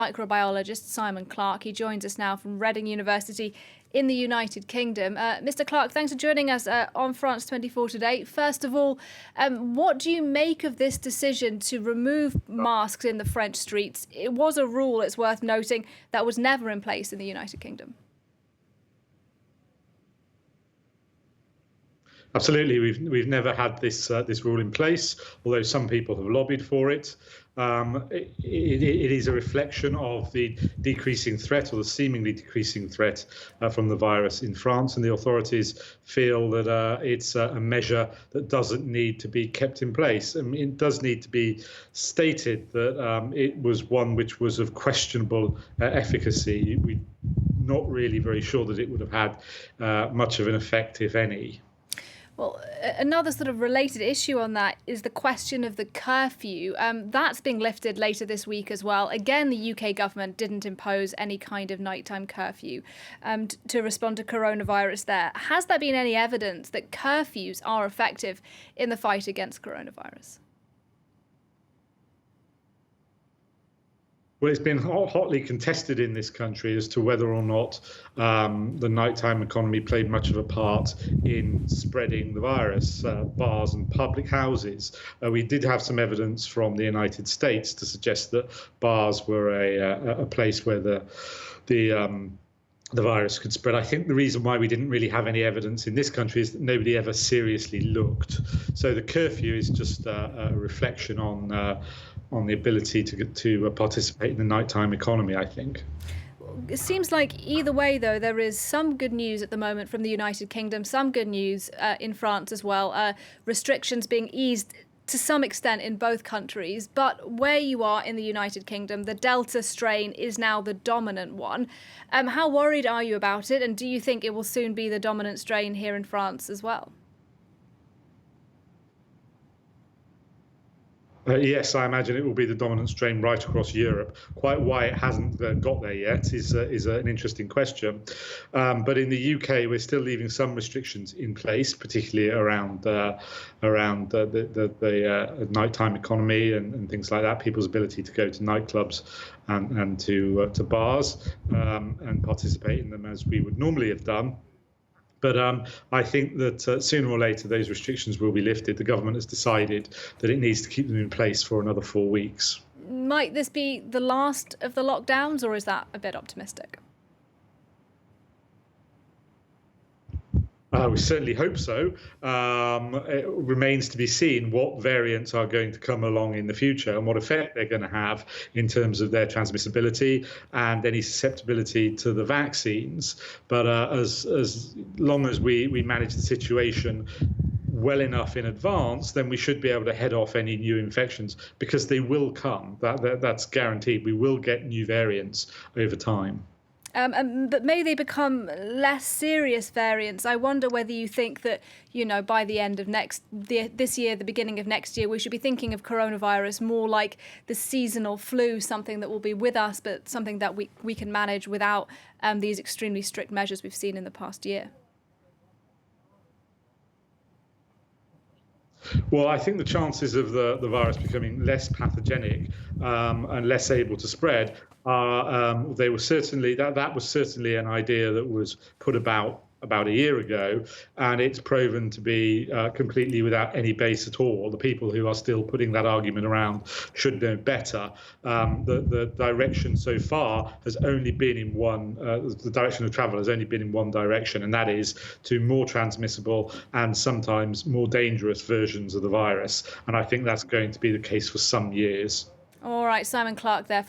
Microbiologist Simon Clarke. He joins us now from Reading University in the United Kingdom. Mr. Clarke, thanks for joining us on France 24 today. First of all, what do you make of this decision to remove masks in the French streets? It was a rule, it's worth noting, that was never in place in the United Kingdom. Absolutely, we've never had this rule in place, although some people have lobbied for it. It is a reflection of the decreasing threat, or the seemingly decreasing threat, from the virus in France, and the authorities feel that it's a measure that doesn't need to be kept in place. I mean, it does need to be stated that it was one which was of questionable efficacy. We're not really very sure that it would have had much of an effect, if any. Well, another sort of related issue on that is the question of the curfew. That's being lifted later this week as well. Again, the UK government didn't impose any kind of nighttime curfew to respond to coronavirus there. Has there been any evidence that curfews are effective in the fight against coronavirus? Well, it's been hotly contested in this country as to whether or not the nighttime economy played much of a part in spreading the virus. Bars and public houses. We did have some evidence from the United States to suggest that bars were a place where the virus could spread. I think the reason why we didn't really have any evidence in this country is that nobody ever seriously looked. So the curfew is just a reflection on the ability to participate in the nighttime economy, I think. It seems like either way, though, there is some good news at the moment from the United Kingdom, some good news in France as well. Restrictions being eased to some extent in both countries, but where you are in the United Kingdom, the Delta strain is now the dominant one. How worried are you about it, and do you think it will soon be the dominant strain here in France as well? Yes, I imagine it will be the dominant strain right across Europe. Quite why it hasn't got there yet is an interesting question. But in the UK, we're still leaving some restrictions in place, particularly around the nighttime economy and things like that. People's ability to go to nightclubs and to bars and participate in them as we would normally have done. But I think that sooner or later those restrictions will be lifted. The government has decided that it needs to keep them in place for another 4 weeks. Might this be the last of the lockdowns, or is that a bit optimistic? We certainly hope so. It remains to be seen what variants are going to come along in the future and what effect they're going to have in terms of their transmissibility and any susceptibility to the vaccines. But as long as we manage the situation well enough in advance, then we should be able to head off any new infections, because they will come. That's guaranteed. We will get new variants over time. But may they become less serious variants? I wonder whether you think that, by the end of this year, the beginning of next year, we should be thinking of coronavirus more like the seasonal flu, something that will be with us, but something that we can manage without these extremely strict measures we've seen in the past year. Well, I think the chances of the virus becoming less pathogenic and less able to spread they were certainly that was certainly an idea that was put about a year ago, and it's proven to be completely without any base at all. The people who are still putting that argument around should know better. The direction so far has only been in one. The direction of travel has only been in one direction, and that is to more transmissible and sometimes more dangerous versions of the virus. And I think that's going to be the case for some years. All right, Simon Clarke there.